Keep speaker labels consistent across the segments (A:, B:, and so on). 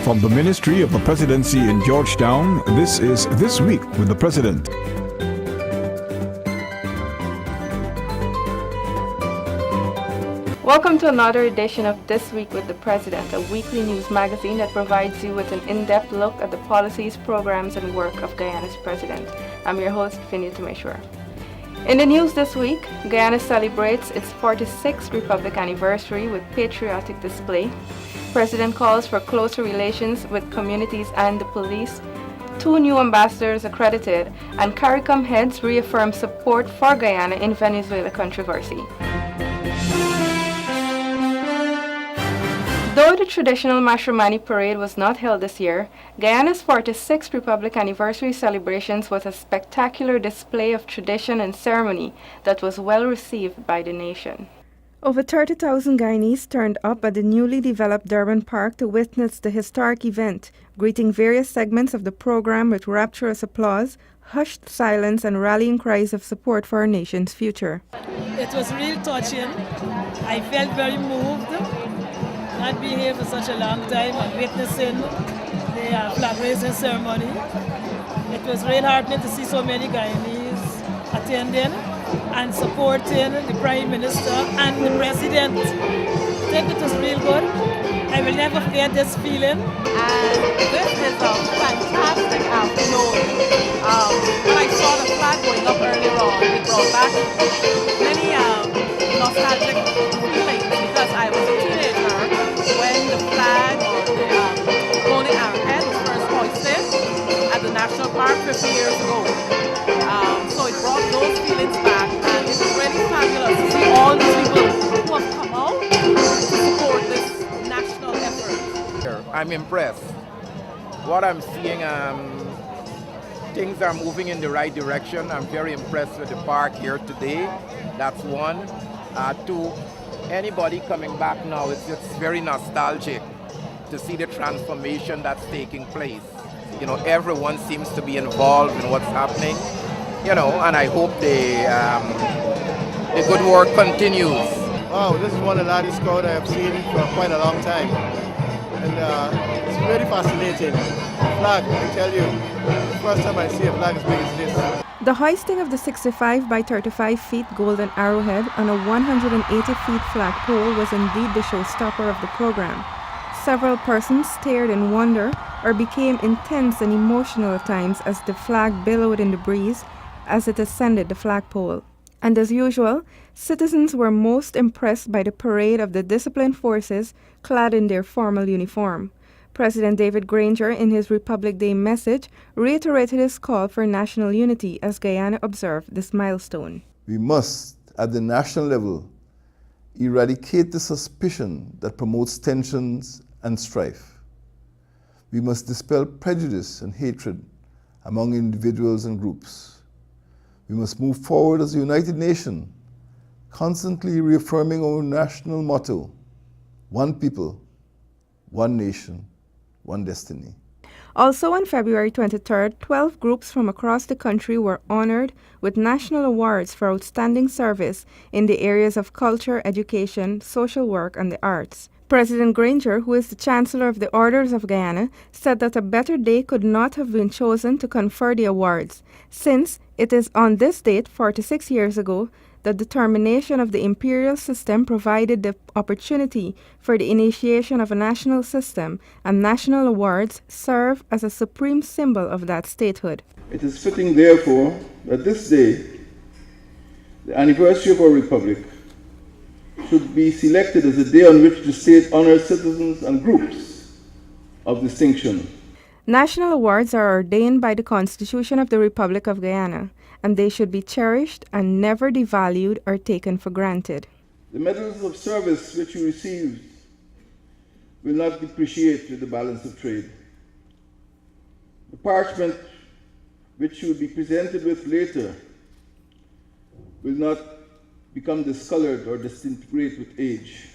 A: From the Ministry of the Presidency in Georgetown, this is This Week with the President.
B: Welcome to another edition of This Week with the President, a weekly news magazine that provides you with an in-depth look at the policies, programs, and work of Guyana's President. I'm your host, Finia Tumeshwar. In the news this week, Guyana celebrates its 46th Republic anniversary with patriotic display. President calls for closer relations with communities and the police. 2 new ambassadors accredited, and CARICOM heads reaffirm support for Guyana in Venezuela controversy. Though the traditional Mashramani parade was not held this year, Guyana's 46th Republic anniversary celebrations was a spectacular display of tradition and ceremony that was well received by the nation. Over 30,000 Guyanese turned up at the newly developed Durban Park to witness the historic event, greeting various segments of the program with rapturous applause, hushed silence, and rallying cries of support for our nation's future.
C: It was real touching. I felt very moved. Not being here for such a long time and witnessing the flag raising ceremony. It was real heartening to see so many Guyanese attending and supporting the Prime Minister and the President. I think it was real good. I will never forget this feeling.
D: And this is a fantastic afternoon. When I saw the flag going up earlier on, it brought back many nostalgic feelings because I was a teenager when the flag or the golden arrowhead was first hoisted at the National Park 50 years ago. So it brought those feelings back, and it was really fabulous to see all the people who have come out to support this national effort.
E: I'm impressed. What I'm seeing, things are moving in the right direction. I'm very impressed with the park here today. That's one. 2, anybody coming back now, it's very nostalgic to see the transformation that's taking place. You know, everyone seems to be involved in what's happening, you know, and I hope the good work continues.
F: Wow, this is one of the largest crowds I have seen for quite a long time. And it's very fascinating. Flag, I tell you, the first time I see a flag as big as this.
B: The hoisting of the 65 by 35 feet golden arrowhead on a 180 feet flagpole was indeed the showstopper of the program. Several persons stared in wonder or became intense and emotional at times as the flag billowed in the breeze as it ascended the flagpole. And as usual, citizens were most impressed by the parade of the disciplined forces clad in their formal uniform. President David Granger, in his Republic Day message, reiterated his call for national unity as Guyana observed this milestone.
G: We must, at the national level, eradicate the suspicion that promotes tensions and strife. We must dispel prejudice and hatred among individuals and groups. We must move forward as a united nation, constantly reaffirming our national motto, one people, one nation, one destiny.
B: Also on February 23rd, 12 groups from across the country were honored with national awards for outstanding service in the areas of culture, education, social work, and the arts. President Granger, who is the Chancellor of the Orders of Guyana, said that a better day could not have been chosen to confer the awards, since it is on this date, 46 years ago, that the termination of the imperial system provided the opportunity for the initiation of a national system, and national awards serve as a supreme symbol of that statehood.
H: It is fitting, therefore, that this day, the anniversary of our republic, should be selected as a day on which the state honors citizens and groups of distinction.
B: National awards are ordained by the Constitution of the Republic of Guyana, and they should be cherished and never devalued or taken for granted.
H: The medals of service which you receive will not depreciate with the balance of trade. The parchment which you will be presented with later will not become discolored or disintegrate with age.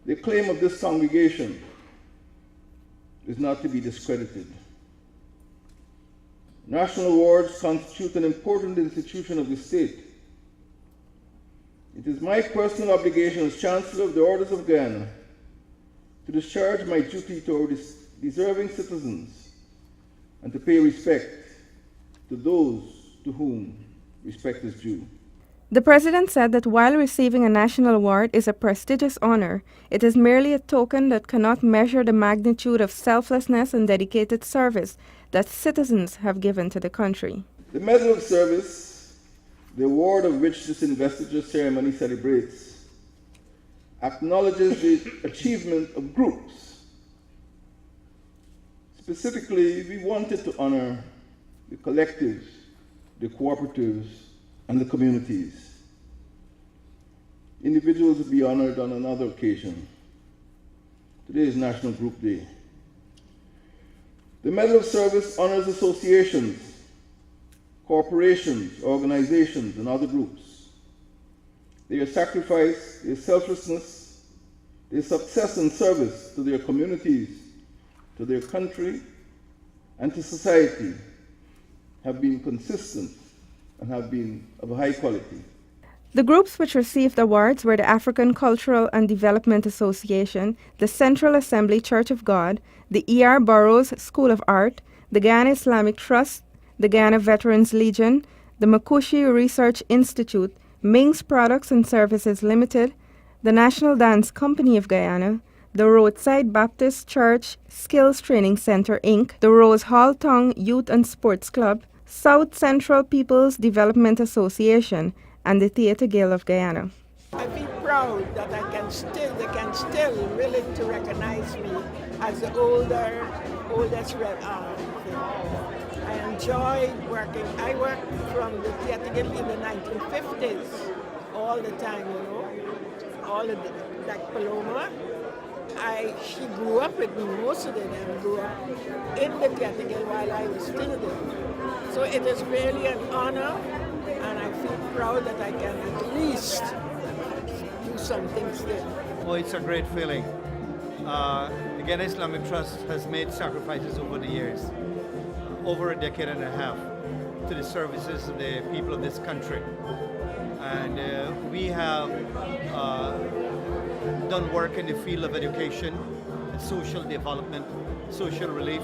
H: The claim of this congregation is not to be discredited. National awards constitute an important institution of the state. It is my personal obligation as Chancellor of the Orders of Guyana to discharge my duty toward deserving citizens and to pay respect to those to whom respect is due.
B: The President said that while receiving a national award is a prestigious honor, it is merely a token that cannot measure the magnitude of selflessness and dedicated service that citizens have given to the country.
H: The Medal of Service, the award of which this investiture ceremony celebrates, acknowledges the achievement of groups. Specifically, we wanted to honor the collectives, the cooperatives, and the communities. Individuals will be honored on another occasion. Today is National Group Day. The Medal of Service honors associations, corporations, organizations, and other groups. Their sacrifice, their selflessness, their success and service to their communities, to their country, and to society have been consistent and have been of a high quality.
B: The groups which received awards were the African Cultural and Development Association, the Central Assembly Church of God, the E.R. Burroughs School of Art, the Guyana Islamic Trust, the Guyana Veterans Legion, the Makushi Research Institute, Ming's Products and Services Limited, the National Dance Company of Guyana, the Roadside Baptist Church Skills Training Center, Inc., the Rose Hall Tongue Youth and Sports Club, South Central People's Development Association, and the Theatre Guild of Guyana.
I: I feel proud that they can still willing to recognize me as the oldest I enjoy working. I worked from the Theatre Guild in the 1950s, all the time, you know, like Paloma. She grew up with me, most of them grew up in the Theatre Guild while I was still there. So it is really an honor, and I feel proud that I can at least do something still.
J: Oh, it's a great feeling. The Guyana Islamic Trust has made sacrifices over the years, over a decade and a half, to the services of the people of this country. And we have done work in the field of education, social development, social relief,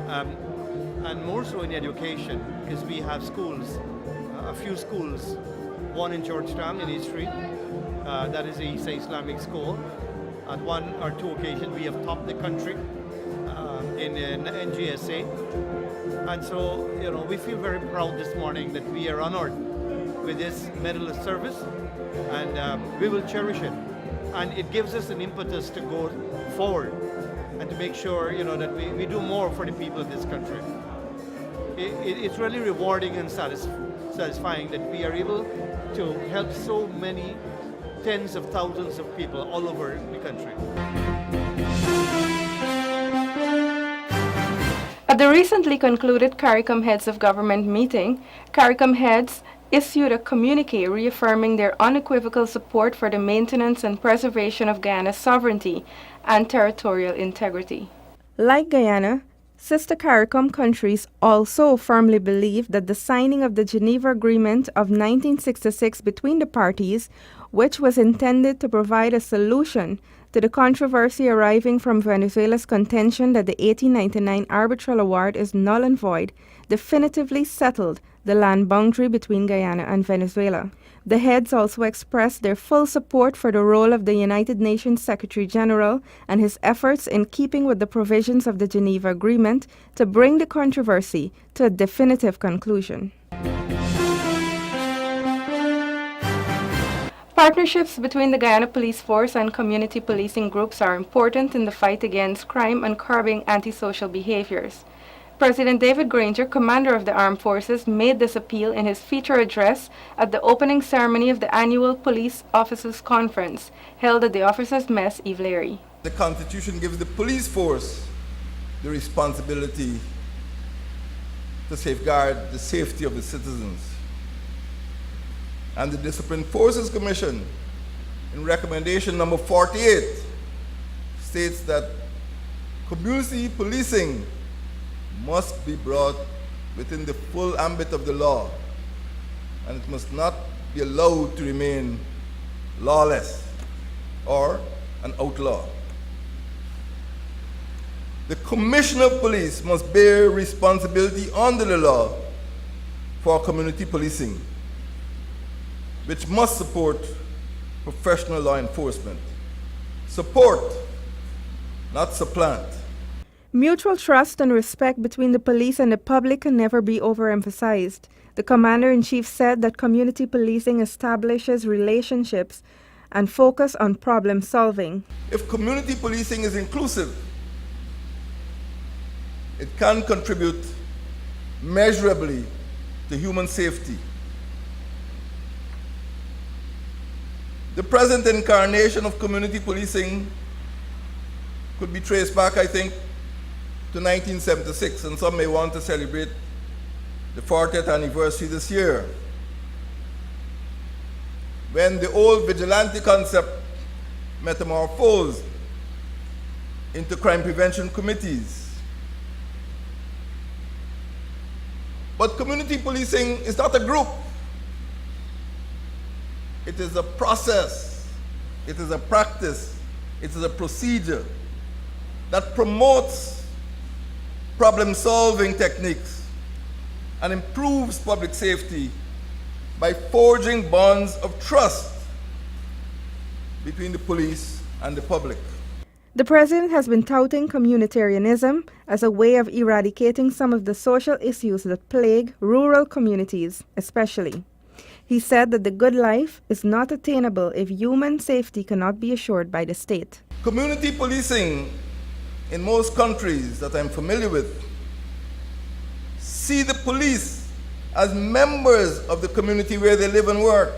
J: and more so in education, because we have schools, a few schools, one in Georgetown in East Street, that is the Isa Islamic School. On one or two occasions we have topped the country in NGSA. And so, you know, we feel very proud this morning that we are honored with this Medal of Service, and we will cherish it. And it gives us an impetus to go forward and to make sure, you know, that we do more for the people of this country. It's really rewarding and satisfying that we are able to help so many tens of thousands of people all over the country.
B: At the recently concluded CARICOM Heads of Government meeting, CARICOM heads issued a communique reaffirming their unequivocal support for the maintenance and preservation of Guyana's sovereignty and territorial integrity. Like Guyana, sister CARICOM countries also firmly believe that the signing of the Geneva Agreement of 1966 between the parties, which was intended to provide a solution to the controversy arising from Venezuela's contention that the 1899 arbitral award is null and void, definitively settled the land boundary between Guyana and Venezuela. The heads also expressed their full support for the role of the United Nations Secretary General and his efforts in keeping with the provisions of the Geneva Agreement to bring the controversy to a definitive conclusion. Partnerships between the Guyana Police Force and community policing groups are important in the fight against crime and curbing antisocial behaviors. President David Granger, Commander of the Armed Forces, made this appeal in his feature address at the opening ceremony of the annual Police Officers Conference held at the Officers' Mess, Eve Leary.
G: The Constitution gives the police force the responsibility to safeguard the safety of the citizens. And the Disciplined Forces Commission, in recommendation number 48, states that community policing must be brought within the full ambit of the law, and it must not be allowed to remain lawless or an outlaw.
H: The Commissioner of Police must bear responsibility under the law for community policing, which must support professional law enforcement. Support, not supplant.
B: Mutual trust and respect between the police and the public can never be overemphasized. The Commander-in-Chief said that community policing establishes relationships and focus on problem solving.
H: If community policing is inclusive, it can contribute measurably to human safety. The present incarnation of community policing could be traced back, I think, to 1976, and some may want to celebrate the 40th anniversary this year, when the old vigilante concept metamorphosed into crime prevention committees. But community policing is not a group. It is a process, it is a practice, it is a procedure that promotes problem-solving techniques and improves public safety by forging bonds of trust between the police and the public.
B: The President has been touting communitarianism as a way of eradicating some of the social issues that plague rural communities, especially. He said that the good life is not attainable if human safety cannot be assured by the state.
H: Community policing in most countries that I'm familiar with see the police as members of the community where they live and work.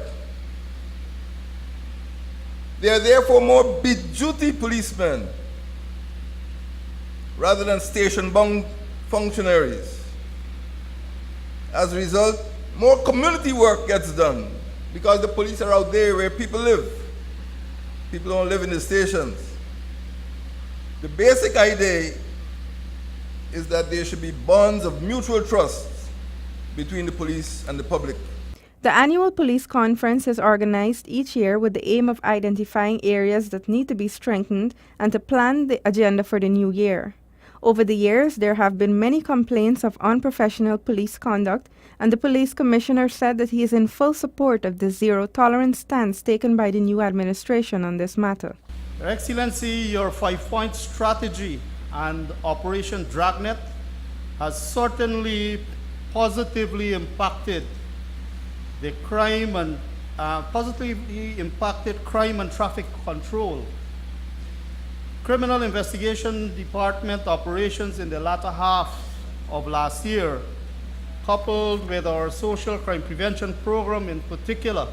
H: They are therefore more beat-duty policemen rather than station-bound functionaries. As a result, more community work gets done because the police are out there where people live. People don't live in the stations. The basic idea is that there should be bonds of mutual trust between the police and the public.
B: The annual police conference is organized each year with the aim of identifying areas that need to be strengthened and to plan the agenda for the new year. Over the years, there have been many complaints of unprofessional police conduct, and the police commissioner said that he is in full support of the zero-tolerance stance taken by the new administration on this matter.
K: Your Excellency, your 5-point strategy and Operation Dragnet has certainly positively impacted the crime and crime and traffic control. Criminal Investigation Department operations in the latter half of last year, coupled with our social crime prevention program in particular,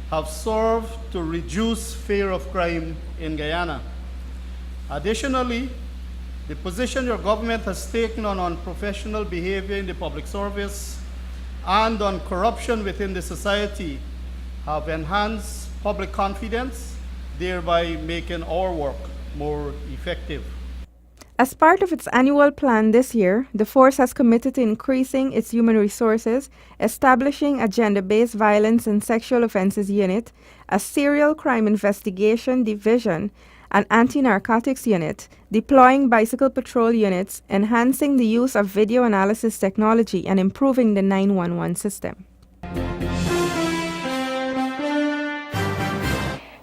K: have served to reduce fear of crime in Guyana. Additionally, the position your government has taken on unprofessional behavior in the public service and on corruption within the society have enhanced public confidence, thereby making our work more effective.
B: As part of its annual plan this year, the force has committed to increasing its human resources, establishing a gender-based violence and sexual offenses unit, a serial crime investigation division, an anti-narcotics unit, deploying bicycle patrol units, enhancing the use of video analysis technology, and improving the 911 system.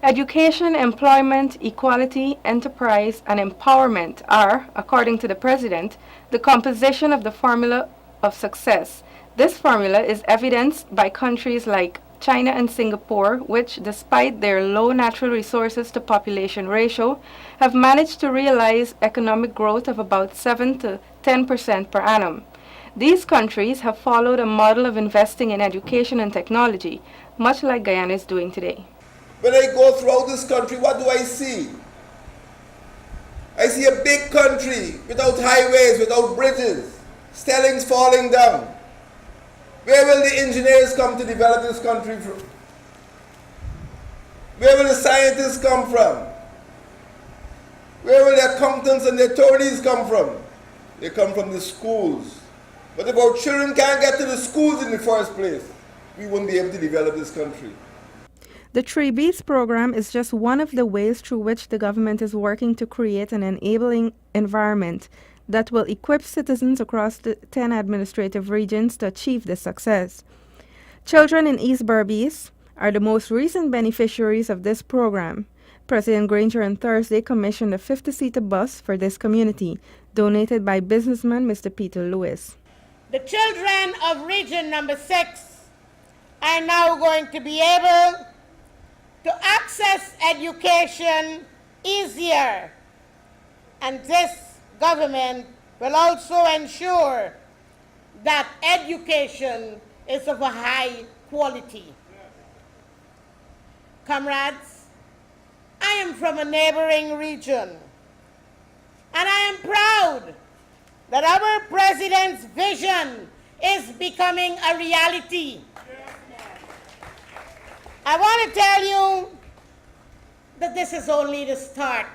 B: Education, employment, equality, enterprise, and empowerment are, according to the President, the composition of the formula of success. This formula is evidenced by countries like China and Singapore, which, despite their low natural resources to population ratio, have managed to realize economic growth of about 7 to 10% per annum. These countries have followed a model of investing in education and technology, much like Guyana is doing today.
H: When I go throughout this country, what do I see? I see a big country without highways, without bridges, stellings falling down. Where will the engineers come to develop this country from? Where will the scientists come from? Where will the accountants and the attorneys come from? They come from the schools. But if our children can't get to the schools in the first place, we won't be able to develop this country.
B: The 3Bs program is just one of the ways through which the government is working to create an enabling environment that will equip citizens across the 10 administrative regions to achieve this success. Children in East Berbice are the most recent beneficiaries of this program. President Granger on Thursday commissioned a 50-seater bus for this community, donated by businessman Mr. Peter Lewis.
L: The children of Region Number 6 are now going to be able to access education easier. And this government will also ensure that education is of a high quality. Comrades, I am from a neighboring region, and I am proud that our president's vision is becoming a reality. I want to tell you that this is only the start.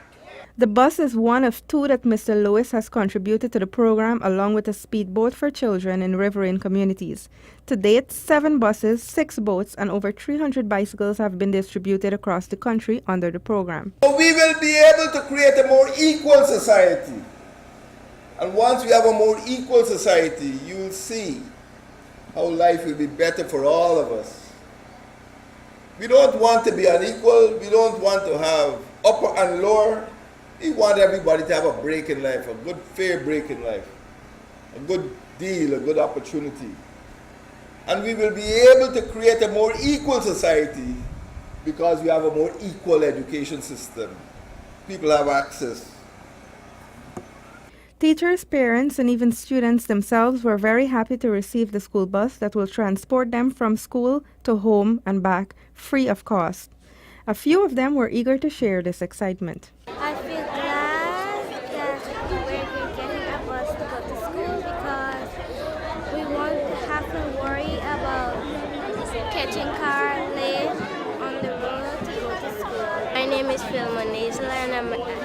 B: The bus is one of 2 that Mr. Lewis has contributed to the program, along with a speedboat for children in riverine communities. To date, 7 buses, 6 boats, and over 300 bicycles have been distributed across the country under the program.
M: We will be able to create a more equal society. And once we have a more equal society, you will see how life will be better for all of us. We don't want to be unequal. We don't want to have upper and lower. We want everybody to have a break in life, a good, fair break in life, a good deal, a good opportunity. And we will be able to create a more equal society because we have a more equal education system. People have access.
B: Teachers, parents, and even students themselves were very happy to receive the school bus that will transport them from school to home and back, free of cost. A few of them were eager to share this excitement.
N: I feel glad that we're getting a bus to go to school because we won't have to worry about catching car late on the road to go to school. My name is Philma Nazela and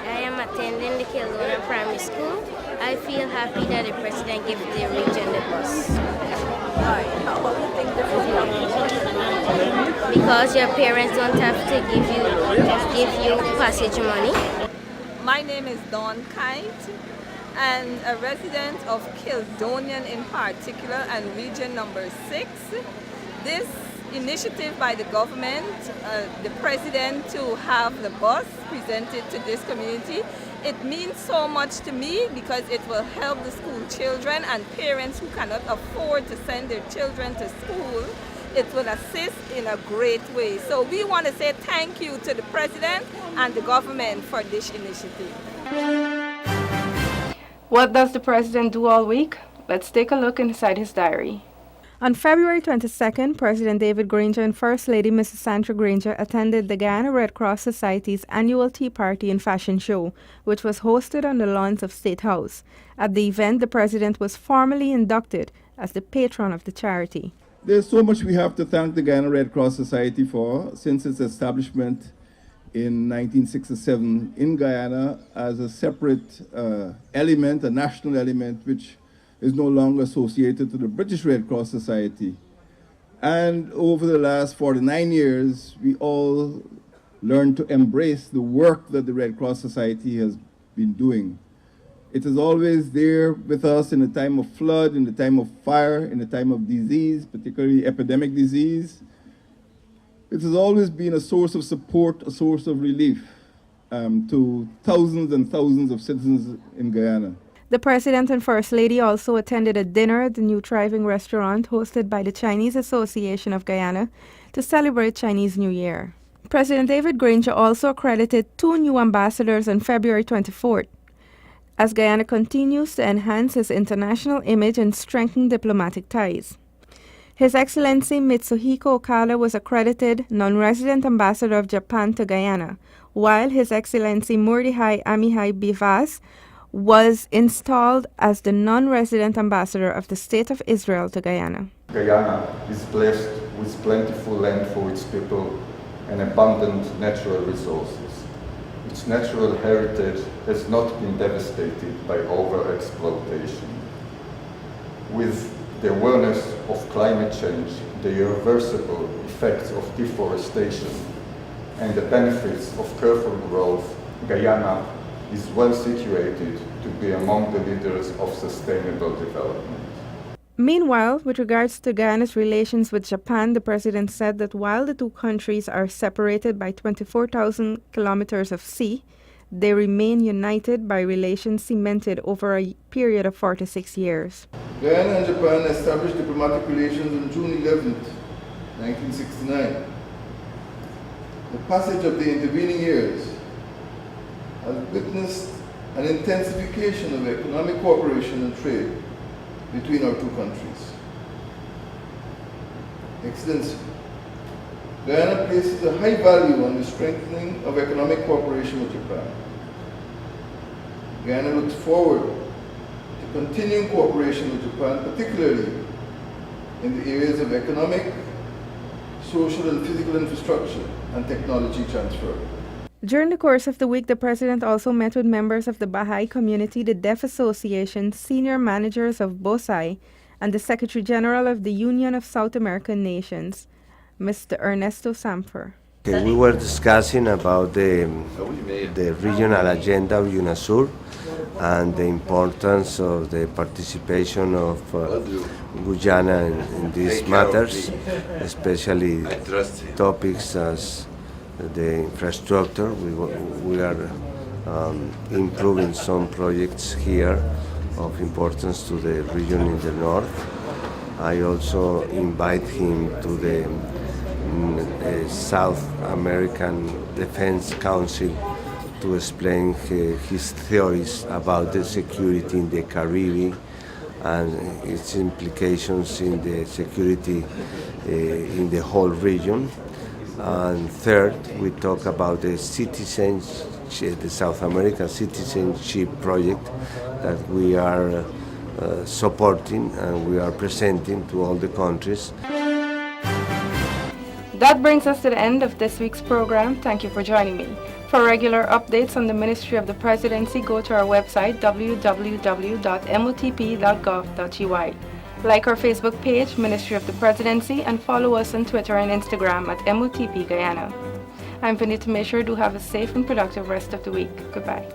N: I am attending the Kelowna Primary School. I feel happy that the president gave the region the bus.
D: Why? How do you think this will help?
N: Because your parents don't have to give you passage money.
O: My name is Dawn Kite, and a resident of Kildonian in particular and region number 6. This initiative by the government, the president to have the bus presented to this community, it means so much to me because it will help the school children and parents who cannot afford to send their children to school. It will assist in a great way. So we want to say thank you to the president and the government for this initiative.
B: What does the president do all week? Let's take a look inside his diary. On February 22nd, President David Granger and First Lady Mrs. Sandra Granger attended the Guyana Red Cross Society's annual Tea Party and Fashion Show, which was hosted on the lawns of State House. At the event, the president was formally inducted as the patron of the charity.
H: There's so much we have to thank the Guyana Red Cross Society for since its establishment in 1967 in Guyana as a separate element, a national element, which is no longer associated to the British Red Cross Society. And over the last 49 years, we all learned to embrace the work that the Red Cross Society has been doing. It is always there with us in the time of flood, in the time of fire, in the time of disease, particularly epidemic disease. It has always been a source of support, a source of relief to thousands and thousands of citizens in Guyana.
B: The President and First Lady also attended a dinner at the new thriving restaurant hosted by the Chinese Association of Guyana to celebrate Chinese New Year. President David Granger also accredited 2 new ambassadors on February 24th, as Guyana continues to enhance its international image and strengthen diplomatic ties. His Excellency Mitsuhiko Okada was accredited non-resident ambassador of Japan to Guyana, while His Excellency Mordechai Amihai Bivas was installed as the non-resident ambassador of the State of Israel to Guyana.
P: Guyana is blessed with plentiful land for its people and abundant natural resources. Its natural heritage has not been devastated by over-exploitation. With the awareness of climate change, the irreversible effects of deforestation, and the benefits of careful growth, Guyana is well situated to be among the leaders of sustainable development.
B: Meanwhile, with regards to Guyana's relations with Japan, the president said that while the two countries are separated by 24,000 kilometers of sea, they remain united by relations cemented over a period of 46 years.
H: Guyana and Japan established diplomatic relations on June 11, 1969. The passage of the intervening years has witnessed an intensification of economic cooperation and trade between our two countries. Excellency, Guyana places a high value on the strengthening of economic cooperation with Japan. Guyana looks forward to continuing cooperation with Japan, particularly in the areas of economic, social and physical infrastructure and technology transfer.
B: During the course of the week, the president also met with members of the Baha'i community, the Deaf Association, senior managers of BOSAI, and the Secretary General of the Union of South American Nations, Mr. Ernesto Samper.
Q: Okay, we were discussing about the regional agenda of UNASUR and the importance of the participation of Guyana in these matters, especially topics as the infrastructure. We are improving some projects here of importance to the region in the north. I also invite him to the South American Defense Council to explain his theories about the security in the Caribbean and its implications in the security in the whole region. And third, we talk about the citizenship, the South American citizenship project that we are supporting and we are presenting to all the countries.
B: That brings us to the end of this week's program. Thank you for joining me. For regular updates on the Ministry of the Presidency, go to our website www.motp.gov.gy. Like our Facebook page, Ministry of the Presidency, and follow us on Twitter and Instagram at MOTP Guyana. I'm Vanita Mishra. Do have a safe and productive rest of the week. Goodbye.